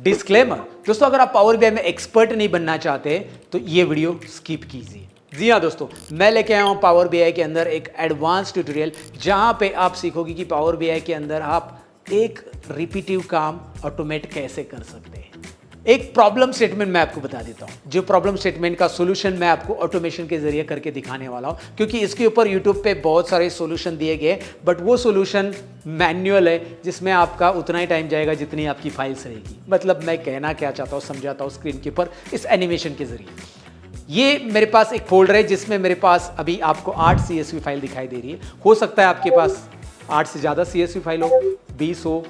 Disclaimer दोस्तों, अगर आप पावर बीआई में एक्सपर्ट नहीं बनना चाहते तो ये वीडियो स्किप कीजिए। जी हाँ दोस्तों, मैं लेके आया हूँ पावर बीआई के अंदर एक एडवांस ट्यूटोरियल जहाँ पे आप सीखोगे कि पावर बीआई के अंदर आप एक रिपीटिव काम ऑटोमेट कैसे कर सकते हैं। एक प्रॉब्लम स्टेटमेंट मैं आपको बता देता हूँ, जो प्रॉब्लम स्टेटमेंट का सोल्यूशन मैं आपको ऑटोमेशन के जरिए करके दिखाने वाला हूँ, क्योंकि इसके ऊपर यूट्यूब पे बहुत सारे सोल्यूशन दिए गए, बट वो सोल्यूशन मैन्युअल है जिसमें आपका उतना ही टाइम जाएगा जितनी आपकी फाइल्स रहेगी। मतलब मैं कहना क्या चाहता हूँ समझाता हूँ स्क्रीन के ऊपर इस एनिमेशन के जरिए। ये मेरे पास एक फोल्डर है जिसमें मेरे पास अभी आपको 8 CSV फाइल दिखाई दे रही है। हो सकता है आपके पास 8 से ज़्यादा CSV फाइल हो, 20 हो,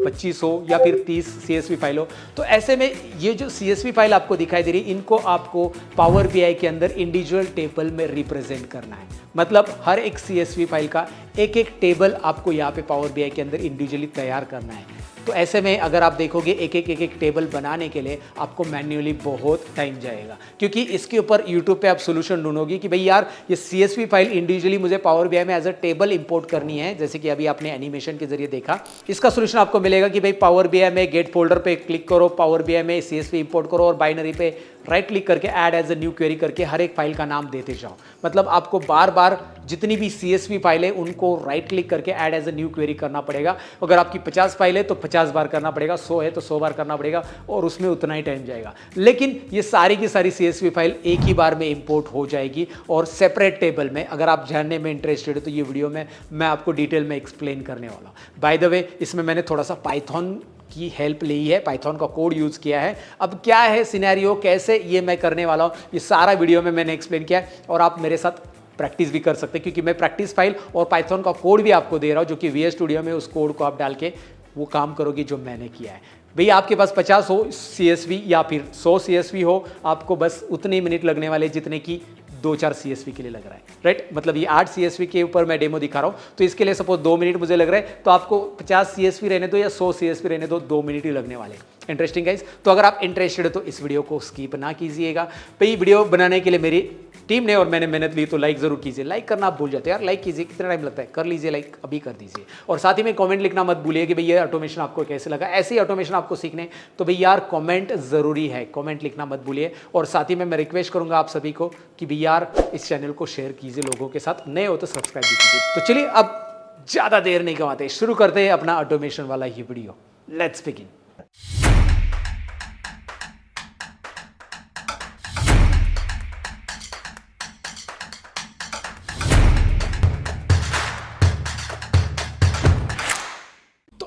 25 हो या फिर 30 CSV फाइल हो। तो ऐसे में ये जो CSV फाइल आपको दिखाई दे रही है, इनको आपको पावर बीआई के अंदर इंडिविजुअल टेबल में रिप्रेजेंट करना है। मतलब हर एक CSV फाइल का एक एक टेबल आपको यहाँ पे पावर बीआई के अंदर इंडिविजुअली तैयार करना है। तो ऐसे में अगर आप देखोगे एक एक टेबल बनाने के लिए आपको मैन्युअली बहुत टाइम जाएगा, क्योंकि इसके ऊपर यूट्यूब पे आप सोल्यूशन ढूंढोगे कि भाई यार ये CSV फाइल इंडिविजुअली मुझे पावर बीआई में एज अ टेबल इंपोर्ट करनी है, जैसे कि अभी आपने एनिमेशन के जरिए देखा। इसका सोल्यूशन आपको मिलेगा कि भाई पावर बीआई में गेट फोल्डर पे क्लिक करो, पावर बीआई में CSV इंपोर्ट करो और बाइनरी पे राइट क्लिक करके add as a new query करके हर एक फाइल का नाम देते जाओ। मतलब आपको बार बार जितनी भी CSV फाइल है उनको राइट क्लिक करके add as a new query करना पड़ेगा। अगर आपकी 50 फाइल है तो 50 बार करना पड़ेगा, 100 है तो 100 बार करना पड़ेगा और उसमें उतना ही टाइम जाएगा। लेकिन ये सारी की सारी CSV फाइल एक ही बार में इंपोर्ट हो जाएगी और सेपरेट टेबल में। अगर आप जानने में इंटरेस्टेड हो तो ये वीडियो में मैं आपको डिटेल में एक्सप्लेन करने वाला हूँ। बाय द वे, इसमें मैंने थोड़ा सा पाइथन की हेल्प ली है, पाइथन का कोड यूज़ किया है। अब क्या है सिनेरियो, कैसे ये मैं करने वाला हूँ, ये सारा वीडियो में मैंने एक्सप्लेन किया है और आप मेरे साथ प्रैक्टिस भी कर सकते हैं, क्योंकि मैं प्रैक्टिस फाइल और पाइथन का कोड भी आपको दे रहा हूँ, जो कि VS स्टूडियो में उस कोड को आप डाल के वो काम करोगे जो मैंने किया है। भैया आपके पास 50 हो CSV या फिर 100 CSV हो, आपको बस उतने मिनट लगने वाले जितने की 2-4 CSV के लिए लग रहा है, राइट। मतलब ये 8 CSV के ऊपर मैं डेमो दिखा रहा हूँ, तो इसके लिए सपोज 2 मिनट मुझे लग रहा है, तो आपको 50 CSV रहने दो या 100 CSV रहने दो, 2 मिनट ही लगने वाले। Interesting guys. तो अगर आप इंटरेस्टेड हो तो इस वीडियो को स्किप ना कीजिएगा। भाई वीडियो बनाने के लिए मेरी टीम ने और मैंने मेहनत ली, तो लाइक जरूर कीजिए। लाइक करना आप भूल जाते हैं यार, लाइक कीजिए, कितना टाइम लगता है, कर लीजिए लाइक, अभी कर दीजिए। और साथ ही में कमेंट लिखना मत भूलिए कि भाई ये ऑटोमेशन आपको कैसे लगा। ऐसे ही ऑटोमेशन आपको सीखने तो भाई यार कमेंट जरूरी है, कमेंट लिखना मत भूलिए। और साथ ही में मैं रिक्वेस्ट करूंगा आप सभी को कि भाई यार इस चैनल को शेयर कीजिए लोगों के साथ, नए हो तो सब्सक्राइब भी कीजिए। तो चलिए अब ज़्यादा देर नहीं गवाते, शुरू करते हैं अपना ऑटोमेशन वाला ये वीडियो। Let's begin.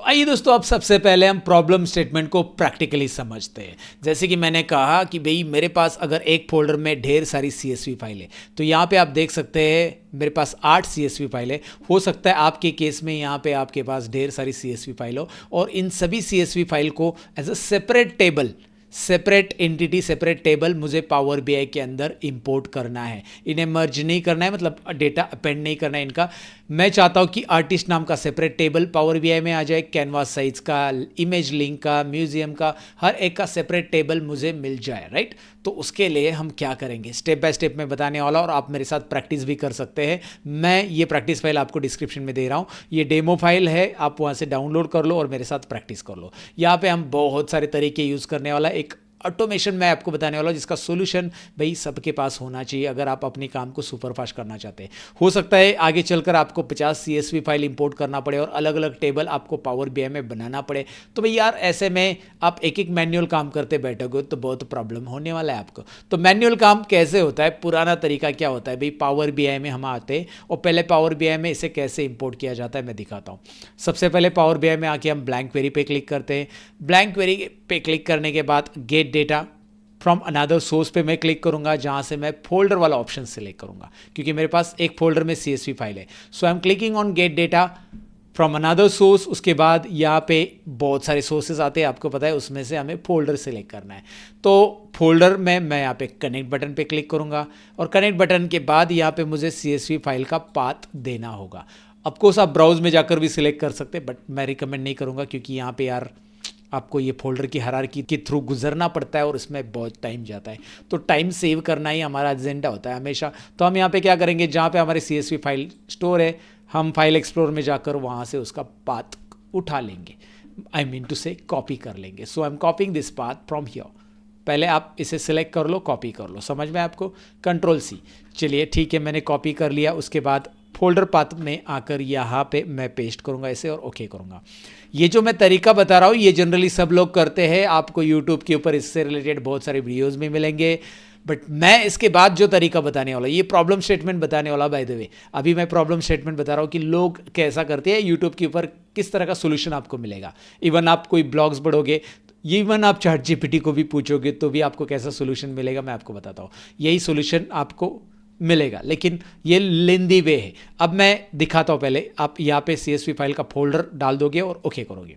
आइए दोस्तों, अब सबसे पहले हम प्रॉब्लम स्टेटमेंट को प्रैक्टिकली समझते हैं। जैसे कि मैंने कहा कि भाई मेरे पास अगर एक फोल्डर में ढेर सारी CSV फाइल है, तो यहाँ पे आप देख सकते हैं मेरे पास 8 CSV फाइल है। हो सकता है आपके केस में यहाँ पे आपके पास ढेर सारी CSV फाइल हो और इन सभी CSV फाइल को as a separate table, separate entity, separate table मुझे पावर बीआई के अंदर इंपोर्ट करना है। इन्हें मर्ज नहीं करना है, मतलब डेटा अपेंड नहीं करना है इनका। मैं चाहता हूँ कि आर्टिस्ट नाम का सेपरेट टेबल पावर बीआई में आ जाए, कैनवास साइज का, इमेज लिंक का, म्यूजियम का, हर एक का सेपरेट टेबल मुझे मिल जाए, राइट। तो उसके लिए हम क्या करेंगे स्टेप बाय स्टेप में बताने वाला, और आप मेरे साथ प्रैक्टिस भी कर सकते हैं। मैं ये प्रैक्टिस फाइल आपको डिस्क्रिप्शन में दे रहा हूँ, ये डेमो फाइल है, आप वहाँ से डाउनलोड कर लो और मेरे साथ प्रैक्टिस कर लो। यहाँ पे हम बहुत सारे तरीके यूज़ करने वाला, एक ऑटोमेशन मैं आपको बताने वाला हूँ जिसका सोल्यूशन भाई सबके पास होना चाहिए अगर आप अपने काम को सुपरफास्ट करना चाहते हैं। हो सकता है आगे चलकर आपको 50 CSV फाइल इंपोर्ट करना पड़े और अलग अलग टेबल आपको पावर बीआई में बनाना पड़े। तो भाई यार ऐसे में आप एक एक मैन्युअल काम करते बैठोगे तो बहुत प्रॉब्लम होने वाला है आपको। तो मैन्युअल काम कैसे होता है, पुराना तरीका क्या होता है भाई, पावर बीआई में हम आते हैं और पहले पावर बीआई में इसे कैसे इंपोर्ट किया जाता है मैं दिखाता हूँ। सबसे पहले पावर बीआई में आके हम ब्लैंक क्वेरी पे क्लिक करते हैं। ब्लैंक क्वेरी पे क्लिक करने के बाद gate data from another source पे मैं क्लिक करूंगा, जहां से मैं फोल्डर वाला ऑप्शन सेलेक्ट करूंगा, क्योंकि मेरे पास एक फोल्डर में CSV फाइल है। So I am clicking on get data from another source. उसके बाद यहाँ पे बहुत सारे सोर्सेज आते हैं, आपको पता है, उसमें से हमें फोल्डर सेलेक्ट करना है। तो फोल्डर में मैं यहाँ पे कनेक्ट बटन पे क्लिक करूँगा और कनेक्ट बटन के बाद यहाँ पे मुझे CSV फाइल का पाथ देना होगा। ऑफकोर्स आप ब्राउज में जाकर भी सिलेक्ट कर सकते हैं, बट मैं रिकमेंड नहीं करूँगा, क्योंकि यहाँ पे यार आपको ये फोल्डर की हायरार्की के थ्रू गुजरना पड़ता है और इसमें बहुत टाइम जाता है। तो टाइम सेव करना ही हमारा एजेंडा होता है हमेशा। तो हम यहाँ पे क्या करेंगे, जहाँ पे हमारे CSV फाइल स्टोर है, हम फाइल एक्सप्लोर में जाकर वहाँ से उसका पाथ उठा लेंगे। I mean to say copy कर लेंगे। So I am copying this path from here. पहले आप इसे सिलेक्ट कर लो, कॉपी कर लो, समझ में आपको, कंट्रोल-C। चलिए ठीक है, मैंने कॉपी कर लिया। उसके बाद फोल्डर पाथ में आकर यहाँ पे मैं पेस्ट करूँगा इसे और ओके करूँगा। ये जो मैं तरीका बता रहा हूँ ये जनरली सब लोग करते हैं, आपको यूट्यूब के ऊपर इससे रिलेटेड बहुत सारे वीडियोज़ भी मिलेंगे। बट मैं इसके बाद जो तरीका बताने वाला, ये प्रॉब्लम स्टेटमेंट बताने वाला, बाय द वे अभी मैं प्रॉब्लम स्टेटमेंट बता रहा हूँ कि लोग कैसा करते हैं, यूट्यूब के ऊपर किस तरह का सोल्यूशन आपको मिलेगा। इवन आप कोई ब्लॉग्स पढ़ोगे, इवन आप ChatGPT को भी पूछोगे तो भी आपको कैसा सोल्यूशन मिलेगा मैं आपको बताता हूँ। यही सोल्यूशन आपको मिलेगा, लेकिन ये लेंदी वे है। अब मैं दिखाता हूँ, पहले आप यहाँ पे CSV फाइल का फोल्डर डाल दोगे और ओके करोगे।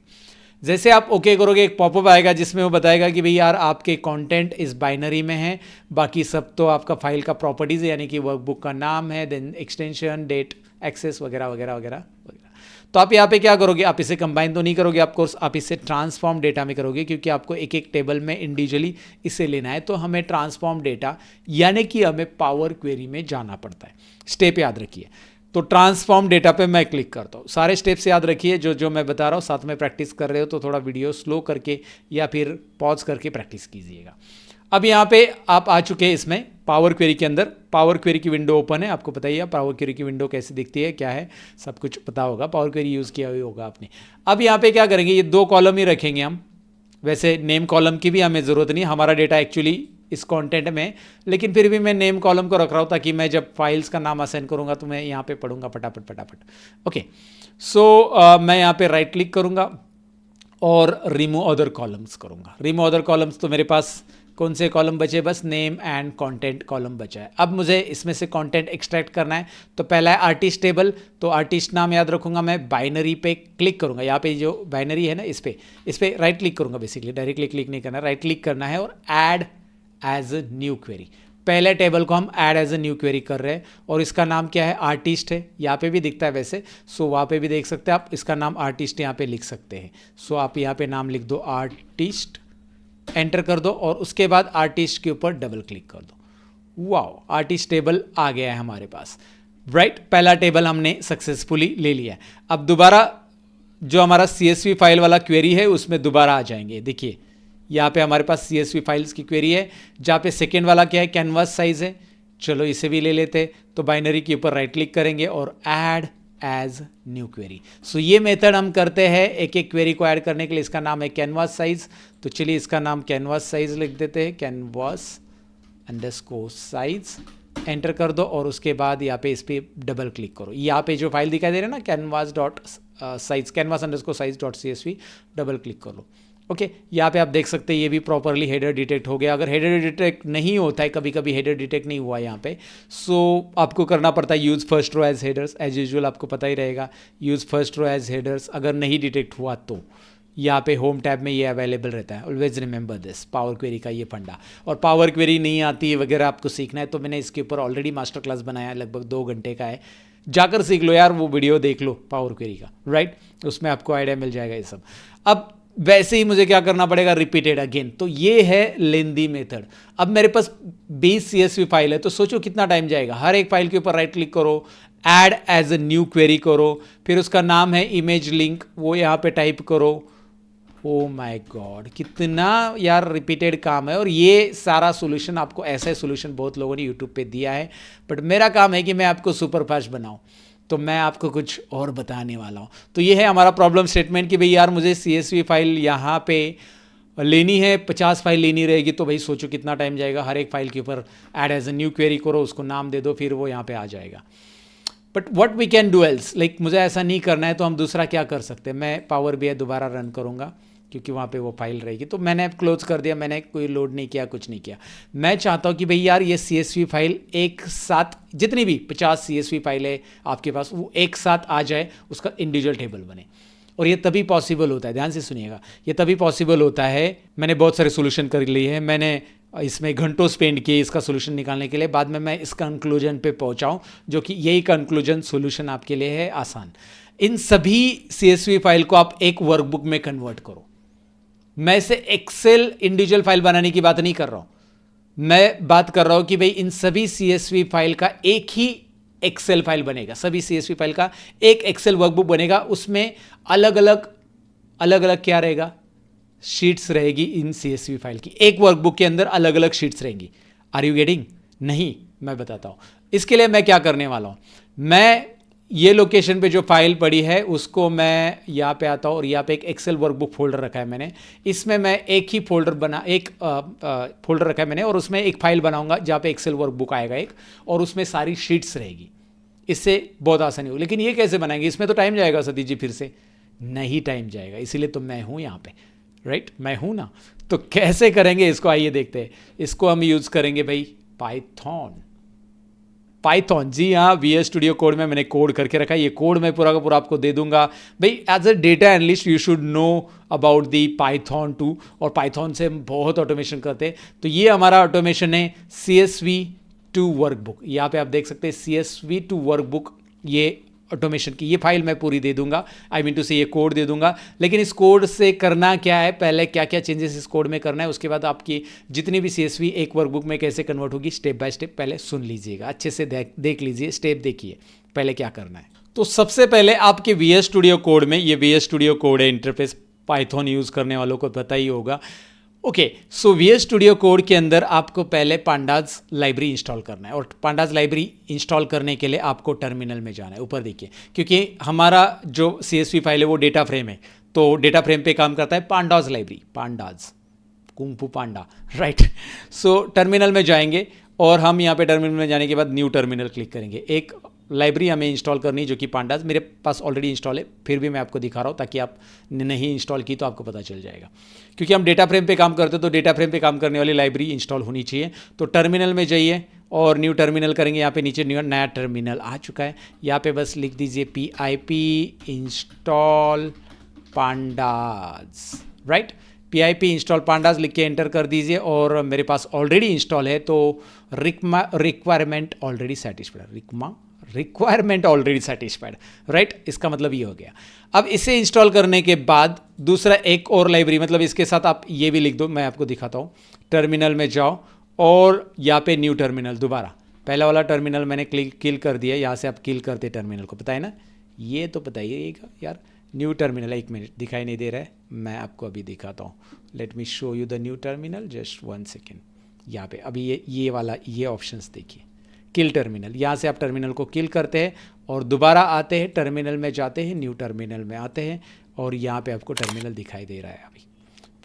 जैसे आप ओके करोगे एक पॉपअप आएगा जिसमें वो बताएगा कि भाई यार आपके कंटेंट इस बाइनरी में है, बाकी सब तो आपका फाइल का प्रॉपर्टीज़ है, यानी कि वर्कबुक का नाम है, देन एक्सटेंशन, डेट, एक्सेस वगैरह वगैरह वगैरह वगैरह। तो आप यहाँ पे क्या करोगे, आप इसे कंबाइन तो नहीं करोगे, ऑफ कोर्स आप इसे ट्रांसफॉर्म डेटा में करोगे, क्योंकि आपको एक एक टेबल में इंडिविजुअली इसे लेना है। तो हमें ट्रांसफॉर्म डेटा यानी कि हमें पावर क्वेरी में जाना पड़ता है। स्टेप याद रखिए। तो ट्रांसफॉर्म डेटा पे मैं क्लिक करता हूँ। सारे स्टेप्स याद रखिए जो मैं बता रहा हूँ, साथ में प्रैक्टिस कर रहे हो तो थोड़ा वीडियो स्लो करके या फिर पॉज करके प्रैक्टिस कीजिएगा। अब यहाँ पे आप आ चुके हैं इसमें पावर क्वेरी के अंदर। पावर क्वेरी की विंडो ओपन है, आपको पता ही है पावर क्वेरी की विंडो कैसे दिखती है, क्या है, सब कुछ पता होगा, पावर क्वेरी यूज़ किया हुआ होगा आपने। अब यहाँ पे क्या करेंगे, ये 2 कॉलम ही रखेंगे हम। वैसे नेम कॉलम की भी हमें ज़रूरत नहीं, हमारा डेटा एक्चुअली इस कंटेंट में, लेकिन फिर भी मैं नेम कॉलम को रख रहा हूँ ताकि मैं जब फाइल्स का नाम असाइन करूँगा तो मैं यहाँ पे पढ़ूंगा फटाफट। ओके, सो मैं यहाँ पे राइट क्लिक करूँगा और रिमूव अदर कॉलम्स करूँगा। रिमूव अदर कॉलम्स, तो मेरे पास कौन से कॉलम बचे, बस नेम एंड कंटेंट कॉलम बचा है। अब मुझे इसमें से कंटेंट एक्सट्रैक्ट करना है। तो पहला है आर्टिस्ट टेबल, तो आर्टिस्ट नाम याद रखूंगा मैं, बाइनरी पे क्लिक करूंगा। यहाँ पे जो बाइनरी है ना, इस पे राइट क्लिक करूंगा। बेसिकली डायरेक्टली क्लिक नहीं करना, राइट क्लिक करना है और add as a new query. पहले टेबल को हम add as a new query कर रहे हैं और इसका नाम क्या है, आर्टिस्ट है। यहाँ पे भी दिखता है वैसे, सो वहाँ पे भी देख सकते हैं आप, इसका नाम आर्टिस्ट यहाँ पे लिख सकते हैं। सो आप यहाँ पे नाम लिख दो आर्टिस्ट, एंटर कर दो और उसके बाद आर्टिस्ट के ऊपर डबल क्लिक कर दो। वाओ, आर्टिस्ट टेबल आ गया है हमारे पास, राइट। पहला टेबल हमने सक्सेसफुली ले लिया है। अब दोबारा जो हमारा CSV फाइल वाला क्वेरी है उसमें दोबारा आ जाएंगे। देखिए यहाँ पे हमारे पास CSV फाइल्स की क्वेरी है, जहाँ पे सेकेंड वाला क्या है, कैनवास साइज है। चलो इसे भी ले लेते, तो बाइनरी के ऊपर राइट क्लिक करेंगे और ऐड एज न्यू क्वेरी। सो ये मेथड हम करते हैं एक एक क्वेरी को ऐड करने के लिए। इसका नाम है कैनवास साइज, तो चलिए इसका नाम कैनवास साइज लिख देते हैं, कैनवास अंडरस्कोर साइज, एंटर कर दो और उसके बाद यहाँ पे इस पर डबल क्लिक करो। यहाँ पे जो फाइल दिखाई दे रहा है ना, canvas dot size, canvas underscore size dot CSV, double click कर लो। ओके, यहाँ पे आप देख सकते हैं ये भी प्रॉपरली हेडर डिटेक्ट हो गया। अगर हेडर डिटेक्ट नहीं होता है, कभी कभी हेडर डिटेक्ट नहीं हुआ यहाँ पे, सो आपको करना पड़ता है use first row as headers. As usual आपको पता ही रहेगा, use first row as headers. अगर नहीं डिटेक्ट हुआ तो यहाँ पे होम टैब में ये अवेलेबल रहता है। Always remember this, power query का ये फंडा। और पावर क्वेरी नहीं आती वगैरह आपको सीखना है तो मैंने इसके ऊपर ऑलरेडी मास्टर क्लास बनाया है, लगभग 2 घंटे का है, जाकर सीख लो यार, वो वीडियो देख लो पावर क्वेरी का, राइट। उसमें आपको आइडिया मिल जाएगा ये सब। अब वैसे ही मुझे क्या करना पड़ेगा, रिपीटेड अगेन। तो ये है लेंदी मेथड। अब मेरे पास 20 CSV फाइल है, तो सोचो कितना टाइम जाएगा। हर एक फाइल के ऊपर राइट क्लिक करो, add as a new query करो, फिर उसका नाम है इमेज लिंक, वो यहाँ पे टाइप करो। ओ माय गॉड, कितना यार रिपीटेड काम है। और ये सारा सोल्यूशन आपको, ऐसा सोल्यूशन बहुत लोगों ने यूट्यूब पे दिया है, बट मेरा काम है कि मैं आपको सुपर फास्ट बनाऊं, तो मैं आपको कुछ और बताने वाला हूँ। तो ये है हमारा प्रॉब्लम स्टेटमेंट कि भाई यार मुझे CSV फाइल यहाँ पे लेनी है, 50 फाइल लेनी रहेगी, तो भाई सोचो कितना टाइम जाएगा। हर एक फाइल के ऊपर add as a new query करो, उसको नाम दे दो, फिर वो यहाँ पे आ जाएगा। But what we can do else, like मुझे ऐसा नहीं करना है तो हम दूसरा क्या कर सकते हैं। मैं पावर BI दोबारा रन करूँगा क्योंकि वहाँ पे वो फाइल रहेगी। तो मैंने क्लोज कर दिया, मैंने कोई लोड नहीं किया, कुछ नहीं किया। मैं चाहता हूँ कि भाई यार ये CSV फाइल एक साथ, जितनी भी 50 CSV फाइल है आपके पास, वो एक साथ आ जाए, उसका इंडिविजुअल टेबल बने। और ये तभी पॉसिबल होता है, ध्यान से सुनिएगा, ये तभी पॉसिबल होता है। मैंने बहुत सारे सोल्यूशन कर लिए हैं, मैंने इसमें घंटों स्पेंड किए इसका सोल्यूशन निकालने के लिए। बाद में मैं इस कंक्लूजन पे पहुंचाऊं, जो कि यही कंक्लूजन सोल्यूशन आपके लिए है आसान। इन सभी CSV फाइल को आप एक वर्कबुक में कन्वर्ट करो। मैं इसे एक्सेल इंडिविजुअल फाइल बनाने की बात नहीं कर रहा हूं, मैं बात कर रहा हूं कि भाई इन सभी CSV फाइल का एक ही एक्सेल फाइल बनेगा। सभी CSV फाइल का एक एक्सेल वर्कबुक बनेगा, उसमें अलग अलग अलग अलग क्या रहेगा, शीट्स रहेगी इन CSV फाइल की। एक वर्कबुक के अंदर अलग अलग शीट्स रहेंगी। Are you getting? नहीं, मैं बताता हूँ। इसके लिए मैं क्या करने वाला हूँ, मैं ये लोकेशन पे जो फाइल पड़ी है उसको मैं यहाँ पे आता हूँ और यहाँ पे एक एक्सेल वर्कबुक फोल्डर रखा है मैंने। इसमें मैं एक ही फोल्डर रखा है मैंने और उसमें एक फाइल बनाऊंगा जहाँ पे एक्सेल वर्कबुक आएगा एक, और उसमें सारी शीट्स रहेगी। इससे बहुत आसानी होगी। लेकिन ये कैसे बनाएंगे, इसमें तो टाइम जाएगा सतीश जी, फिर से नहीं टाइम जाएगा, इसीलिए तो मैं हूँ यहाँ पे, राइट, मैं हूँ ना। तो कैसे करेंगे इसको, आइए देखते हैं। इसको हम यूज़ करेंगे भाई पाइथन। जी हाँ, VS स्टूडियो कोड में मैंने कोड करके रखा है। ये कोड मैं पूरा का पूरा आपको दे दूंगा भाई। As a data analyst you should know about the Python 2, और पाइथन से हम बहुत ऑटोमेशन करते हैं। तो ये हमारा ऑटोमेशन है CSV2 वर्कबुक। यहाँ पे आप देख सकते हैं CSV2 वर्कबुक, ये ऑटोमेशन की ये फाइल मैं पूरी दे दूंगा। आई मीन टू से ये कोड दे दूंगा। लेकिन इस कोड से करना क्या है, पहले क्या क्या चेंजेस इस कोड में करना है, उसके बाद आपकी जितनी भी CSV एक वर्कबुक में कैसे कन्वर्ट होगी, स्टेप बाय स्टेप पहले सुन लीजिएगा, अच्छे से देख लीजिए, स्टेप देखिए पहले क्या करना है। तो सबसे पहले आपके VS स्टूडियो कोड में, ये VS स्टूडियो कोड है, इंटरफेस पाइथन यूज़ करने वालों को पता ही होगा। ओके, सो VS स्टूडियो कोड के अंदर आपको पहले पांडाज लाइब्रेरी इंस्टॉल करना है, और पांडाज लाइब्रेरी इंस्टॉल करने के लिए आपको टर्मिनल में जाना है। ऊपर देखिए, क्योंकि हमारा जो CSV फाइल है वो डेटा फ्रेम है, तो डेटा फ्रेम पे काम करता है पांडाज लाइब्रेरी, पांडाज कुंग फू पांडा, राइट। सो टर्मिनल में जाएंगे और हम यहाँ पे टर्मिनल में जाने के बाद न्यू टर्मिनल क्लिक करेंगे। एक लाइब्रेरी हमें इंस्टॉल करनी है जो कि पांडाज, मेरे पास ऑलरेडी इंस्टॉल है, फिर भी मैं आपको दिखा रहा हूँ ताकि आप नहीं इंस्टॉल की तो आपको पता चल जाएगा। क्योंकि हम डेटा फ्रेम पे काम करते हैं तो डेटा फ्रेम पे काम करने वाली लाइब्रेरी इंस्टॉल होनी चाहिए। तो टर्मिनल में जाइए और न्यू टर्मिनल करेंगे। यहाँ पे नीचे नया टर्मिनल आ चुका है, यहाँ पे बस लिख दीजिए PIP install pandas, right. PIP install pandas लिख के एंटर कर दीजिए, और मेरे पास ऑलरेडी इंस्टॉल है तो रिक्वायरमेंट ऑलरेडी सेटिस्फाइड, राइट। इसका मतलब ये हो गया। अब इसे इंस्टॉल करने के बाद दूसरा एक और लाइब्रेरी, मतलब इसके साथ आप ये भी लिख दो, मैं आपको दिखाता हूँ। टर्मिनल में जाओ और यहाँ पे न्यू टर्मिनल, दोबारा पहला वाला टर्मिनल मैंने किल कर दिया, यहाँ से आप किल करते टर्मिनल को, पता है ना, ये तो बताइएगा यार। न्यू टर्मिनल, एक मिनट, दिखाई नहीं दे रहा है, मैं आपको अभी दिखाता हूँ। Let me show you the new terminal, just 1 second. यहाँ पे अभी ये वाला ये ऑप्शंस देखिए, किल टर्मिनल, यहाँ से आप टर्मिनल को किल करते हैं और दोबारा आते हैं, टर्मिनल में जाते हैं, न्यू टर्मिनल में आते हैं, और यहाँ पे आपको टर्मिनल दिखाई दे रहा है अभी,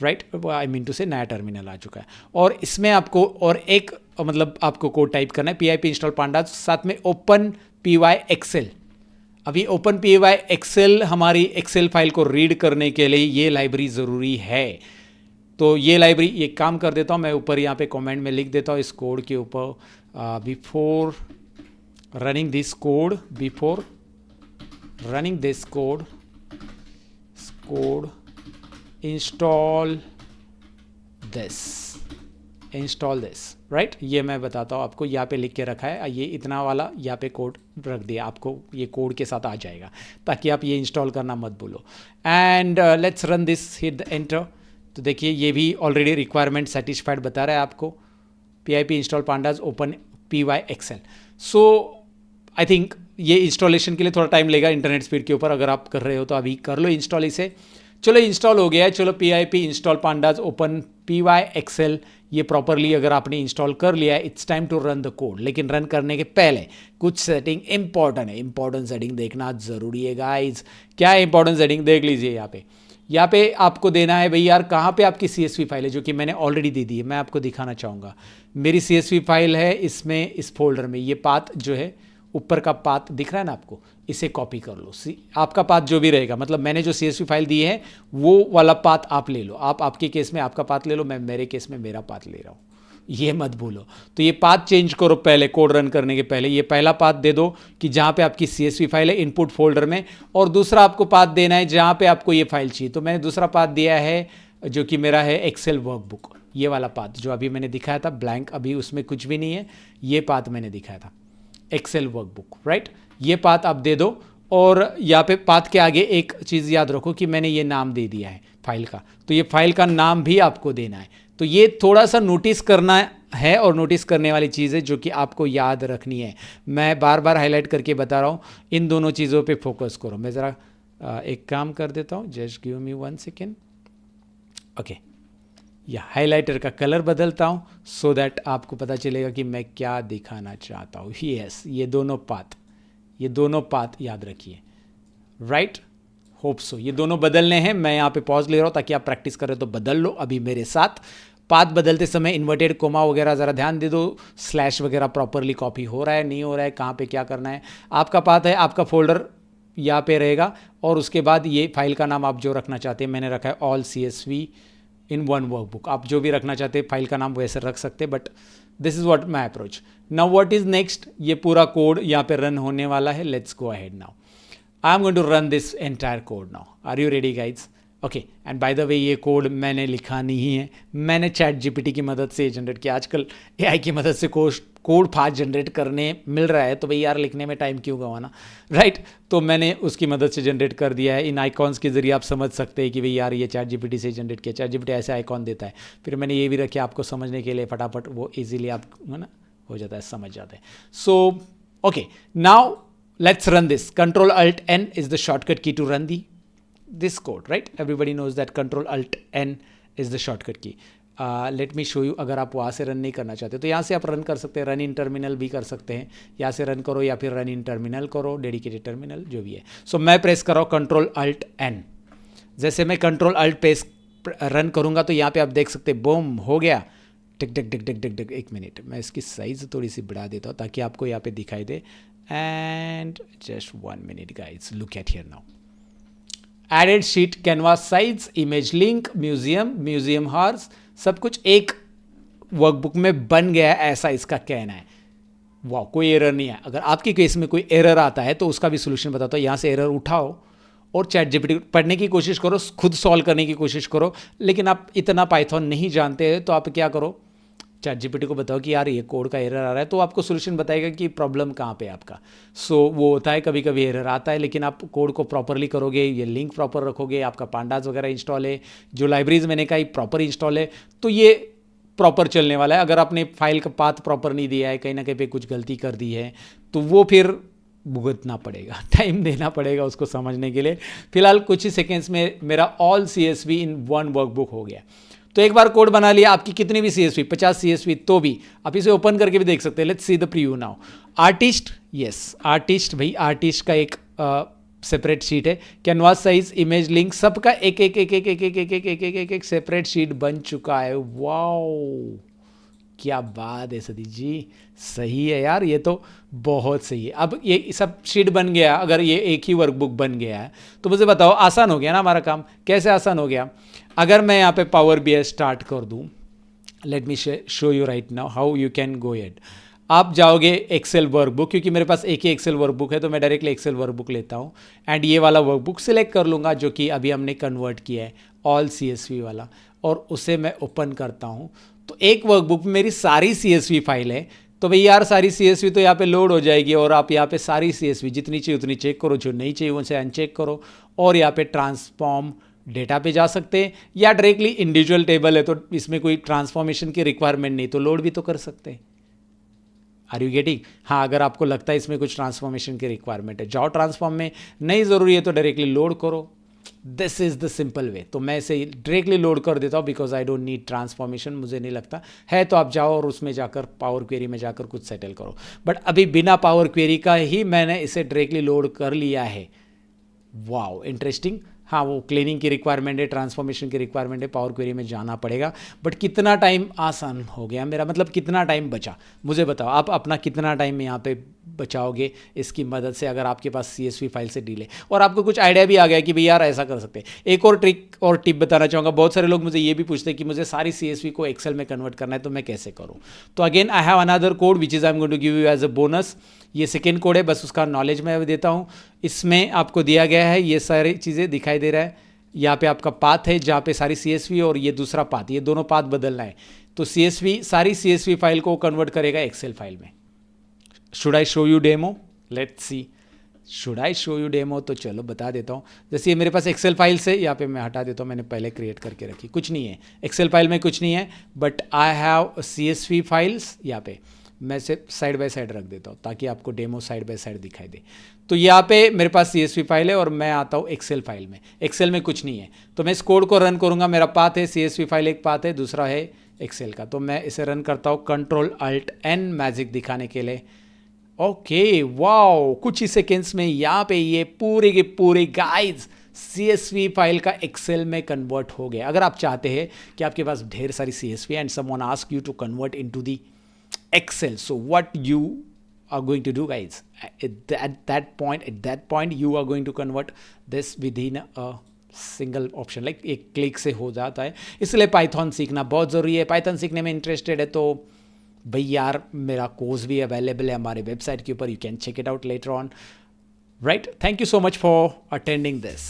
राइट। आई मीन टू से नया टर्मिनल आ चुका है। और इसमें आपको और एक मतलब आपको कोड टाइप करना है, PIP इंस्टॉल पांडाज, साथ में ओपन PY एक्सेल। अभी ओपन PY एक्सेल हमारी एक्सेल फाइल को रीड करने के लिए ये लाइब्रेरी ज़रूरी है। तो ये लाइब्रेरी, ये काम कर देता हूँ मैं, ऊपर यहाँ पे कमेंट में लिख देता हूँ इस कोड के ऊपर, before running this code install this, right. ये मैं बताता हूँ आपको, यहाँ पे लिख के रखा है, ये इतना वाला यहाँ पे कोड रख दिया, आपको ये कोड के साथ आ जाएगा ताकि आप ये इंस्टॉल करना मत भूलो। And let's run this, hit the enter. तो देखिए ये भी ऑलरेडी रिक्वायरमेंट सेटिस्फाइड बता रहा है आपको, PIP install pandas open PY excel. So I think ये इंस्टॉलेशन के लिए थोड़ा टाइम लेगा इंटरनेट स्पीड के ऊपर, अगर आप कर रहे हो तो अभी कर लो इंस्टॉल इसे। चलो इंस्टॉल हो गया है, चलो PIP install pandas open PY excel, ये प्रॉपरली अगर आपने इंस्टॉल कर लिया है, it's time to run the code. लेकिन रन करने के पहले कुछ सेटिंग इंपॉर्टेंट है, इंपॉर्टेंट सेटिंग देखना ज़रूरी है गाइज। क्या है इंपॉर्टेंट सेटिंग, देख लीजिए। यहाँ पे आपको देना है भाई यार, कहाँ पे आपकी CSV फाइल है, जो कि मैंने ऑलरेडी दे दी है। मैं आपको दिखाना चाहूँगा, मेरी CSV फाइल है इसमें, इस फोल्डर में। ये पाथ जो है, ऊपर का पाथ दिख रहा है ना आपको, इसे कॉपी कर लो। आपका पाथ जो भी रहेगा, मतलब मैंने जो CSV फाइल दी है वो वाला पाथ आप ले लो। आप आपके केस में आपका पाथ ले लो, मैं मेरे केस में मेरा पाथ ले रहा हूँ, ये मत भूलो। तो ये पाथ चेंज करो पहले, कोड रन करने के पहले। ये पहला पाथ दे दो कि जहाँ पे आपकी CSV फाइल है इनपुट फोल्डर में, और दूसरा आपको पाथ देना है जहाँ पे आपको ये फाइल चाहिए। तो मैंने दूसरा पाथ दिया है जो कि मेरा है एक्सेल वर्कबुक, ये वाला पाथ जो अभी मैंने दिखाया था ब्लैंक, अभी उसमें कुछ भी नहीं है, ये पाथ मैंने दिखाया था एक्सेल वर्कबुक, राइट। ये पाथ आप दे दो, और यहाँ पे पाथ के आगे एक चीज़ याद रखो कि मैंने ये नाम दे दिया है फाइल का, तो ये फाइल का नाम भी आपको देना है। तो ये थोड़ा सा नोटिस करना है, और नोटिस करने वाली चीज़ है जो कि आपको याद रखनी है। मैं बार बार हाईलाइट करके बता रहा हूँ, इन दोनों चीज़ों पे फोकस करो। मैं ज़रा एक काम कर देता हूँ, just give me 1 second. Okay, या हाइलाइटर का कलर बदलता हूँ सो दैट आपको पता चलेगा कि मैं क्या दिखाना चाहता हूँ। यस, ये दोनों पाथ याद रखिए, राइट, होप सो। ये दोनों बदलने हैं, मैं यहाँ पे पॉज ले रहा हूँ ताकि आप प्रैक्टिस करें तो बदल लो अभी मेरे साथ। पाथ बदलते समय इन्वर्टेड कोमा वगैरह ज़रा ध्यान दे दो, स्लैश वगैरह प्रॉपरली कॉपी हो रहा है नहीं हो रहा है, कहाँ पे क्या करना है। आपका पाथ है, आपका फोल्डर यहाँ पे रहेगा और उसके बाद ये फाइल का नाम आप जो रखना चाहते हैं, मैंने रखा है all CSV in one workbook. आप जो भी रखना चाहते हैं फाइल का नाम वैसे रख सकते हैं, but this is what my approach. Now what is next, ये पूरा कोड यहाँ पे रन होने वाला है। Let's go ahead now, I am going to run this entire code now. Are you ready guys? Okay, and by the way ये code मैंने लिखा नहीं है, मैंने चैट GPT की मदद से जनरेट किया। आजकल AI की मदद से कोड फास्ट जनरेट करने मिल रहा है, तो भाई यार लिखने में टाइम क्यों गंवाना, राइट? तो मैंने उसकी मदद से जनरेट कर दिया है। इन आइकॉन्स के जरिए आप समझ सकते हैं कि भाई यार ये चैट GPT से जनरेट किया। चैट GPT ऐसे आइकॉन देता है, फिर मैंने ये भी रखे आपको समझने के लिए, फटाफट वो ईजिली आप है ना हो जाता है, समझ जाते हैं। So okay, now let's run this. Control Alt N is the shortcut key to run this code, right? Everybody knows that Control Alt N is the shortcut key. Let me show you. अगर आप वहाँ से run नहीं करना चाहते तो यहाँ से आप रन कर सकते हैं, रन इन टर्मिनल भी कर सकते हैं। यहाँ से रन करो या फिर रन इन टर्मिनल करो, डेडिकेटेड टर्मिनल जो भी है। सो मैं प्रेस कर रहा हूँ Control Alt N। जैसे मैं Control Alt प्रेस रन करूँगा तो यहाँ पे आप देख सकते हैं, बूम हो गया। टिक टिक टिक टिक टिक टिक। एक मिनट, मैं इसकी साइज़ थोड़ी सी बढ़ा देता हूँ ताकि आपको यहाँ पे दिखाई दे। And just 1 minute guys, look at here now. Added sheet, canvas size, image link, museum horse, सब कुछ एक वर्कबुक में बन गया है, ऐसा इसका कहना है। वाह, कोई एरर नहीं है। अगर आपके केस में कोई एरर आता है तो उसका भी सोल्यूशन बताता हूँ। यहाँ से एरर उठाओ और चैट GPT पढ़ने की कोशिश करो, खुद सॉल्व करने की कोशिश करो। लेकिन आप इतना पाइथन नहीं जानते हैं तो आप क्या करो, चैट GPT को बताओ कि यार ये कोड का एरर आ रहा है, तो आपको सोल्यूशन बताएगा कि प्रॉब्लम कहाँ पे है आपका। सो वो होता है, कभी कभी एरर आता है, लेकिन आप कोड को प्रॉपरली करोगे, ये लिंक प्रॉपर रखोगे, आपका पांडास वगैरह इंस्टॉल है, जो लाइब्रेरीज मैंने कहा प्रॉपर इंस्टॉल है, तो ये प्रॉपर चलने वाला है। अगर आपने फाइल का पाथ प्रॉपर नहीं दिया है, कहीं ना कहीं पे कुछ गलती कर दी है, तो वो फिर भुगतना पड़ेगा, टाइम देना पड़ेगा उसको समझने के लिए। फिलहाल कुछ ही सेकेंड्स में मेरा all CSV in one workbook हो गया। तो एक बार कोड बना लिया, आपकी कितनी भी CSV 50 CSV तो भी आप इसे ओपन करके भी देख सकते हैं। Let's see the preview now. Artist, yes artist, भाई आर्टिस्ट का एक सेपरेट शीट है। कैनवास साइज, इमेज लिंक, सबका एक एक एक एक एक एक एक एक एक एक एक एक सेपरेट शीट बन चुका है। वाओ, क्या बात है सतीश जी, सही है यार, ये तो बहुत सही है। अब ये सब शीट बन गया, अगर ये एक ही वर्कबुक बन गया है तो मुझे बताओ आसान हो गया ना हमारा काम। कैसे आसान हो गया? अगर मैं यहाँ पे पावर BI स्टार्ट कर दूँ, let me show you right now how you can go ahead. आप जाओगे एक्सेल वर्कबुक, क्योंकि मेरे पास एक ही एक्सेल वर्कबुक है तो मैं डायरेक्टली एक्सेल वर्कबुक लेता हूँ एंड ये वाला वर्कबुक सिलेक्ट कर लूँगा जो कि अभी हमने कन्वर्ट किया है ऑल CSV वाला, और उसे मैं ओपन करता हूँ। तो एक वर्कबुक में मेरी सारी CSV फाइल है, तो भाई यार सारी CSV तो यहाँ पे लोड हो जाएगी, और आप यहाँ पे सारी CSV जितनी चाहिए उतनी चेक करो, जो नहीं चाहिए उनसे अनचेक करो, और यहाँ पे ट्रांसफॉर्म डेटा पे जा सकते हैं, या डायरेक्टली इंडिविजुअल टेबल है तो इसमें कोई ट्रांसफॉर्मेशन की रिक्वायरमेंट नहीं, तो लोड भी तो कर सकते हैं। Are you getting? हाँ, अगर आपको लगता है इसमें कुछ ट्रांसफॉर्मेशन की रिक्वायरमेंट है, जाओ ट्रांसफॉर्म में, नहीं ज़रूरी है तो डायरेक्टली लोड करो। This is the simple way. तो मैं इसे डायरेक्टली लोड कर देता हूँ because I don't need transformation, मुझे नहीं लगता है। तो आप जाओ और उसमें जाकर पावर क्वेरी में जाकर कुछ सेटल करो, बट अभी बिना पावर क्वेरी का ही मैंने इसे डायरेक्टली लोड कर लिया है। Wow, interesting. हाँ, वो क्लीनिंग की रिक्वायरमेंट है, ट्रांसफॉर्मेशन की रिक्वायरमेंट है, पावर क्वेरी में जाना पड़ेगा। बट कितना टाइम आसान हो गया मेरा, मतलब कितना टाइम बचा मुझे बताओ। आप अपना कितना टाइम यहाँ पे बचाओगे इसकी मदद से, अगर आपके पास CSV फाइल से डील है और आपको कुछ आइडिया भी आ गया कि भाई यार ऐसा कर सकते हैं। एक और ट्रिक और टिप बताना चाहूँगा। बहुत सारे लोग मुझे ये भी पूछते हैं कि मुझे सारी CSV को एक्सेल में कन्वर्ट करना है, तो मैं कैसे करूँ? तो again I have another code which is I am going to give you as a bonus. ये सेकेंड कोड है, बस उसका नॉलेज मैं अभी देता हूँ। इसमें आपको दिया गया है, ये सारी चीज़ें दिखाई दे रहा है। यहाँ पे आपका पाथ है जहाँ पे सारी CSV और ये दूसरा पाथ, ये दोनों पाथ बदलना है। तो CSV, सारी CSV फाइल को कन्वर्ट करेगा एक्सेल फाइल में। Should I show you demo? Let's see, should I show you demo? तो चलो बता देता हूँ। जैसे ये मेरे पास एक्सेल फाइल से, यहाँ पे मैं हटा देता हूँ, मैंने पहले क्रिएट करके रखी, कुछ नहीं है एक्सेल फाइल में, कुछ नहीं है, but I have CSV files. यहाँ पे मैं सिर्फ साइड बाय साइड रख देता हूँ ताकि आपको डेमो साइड बाय साइड दिखाई दे। तो यहाँ पे मेरे पास CSV फाइल है और मैं आता हूँ एक्सेल फाइल में। एक्सेल में कुछ नहीं है, तो मैं इस कोड को रन करूँगा। मेरा पाथ है CSV फाइल एक पाथ है, दूसरा है एक्सेल का। तो मैं इसे रन करता हूँ Ctrl+Alt+N मैजिक दिखाने के लिए। ओके वाओ, कुछ ही सेकेंड्स में यहाँ पे ये पूरे के पूरे गाइस CSV फाइल का एक्सेल में कन्वर्ट हो गया। अगर आप चाहते हैं कि आपके पास ढेर सारी CSV and someone ask you to convert into the Excel, so what you are going to do guys at that point you are going to convert this within a single option, like एक click से हो जाता है। इसलिए Python सीखना बहुत ज़रूरी है। पाइथन सीखने में इंटरेस्टेड है तो भाई यार मेरा कोर्स भी अवेलेबल है हमारे वेबसाइट के ऊपर, you can check it out later on, right. Thank you so much for attending this.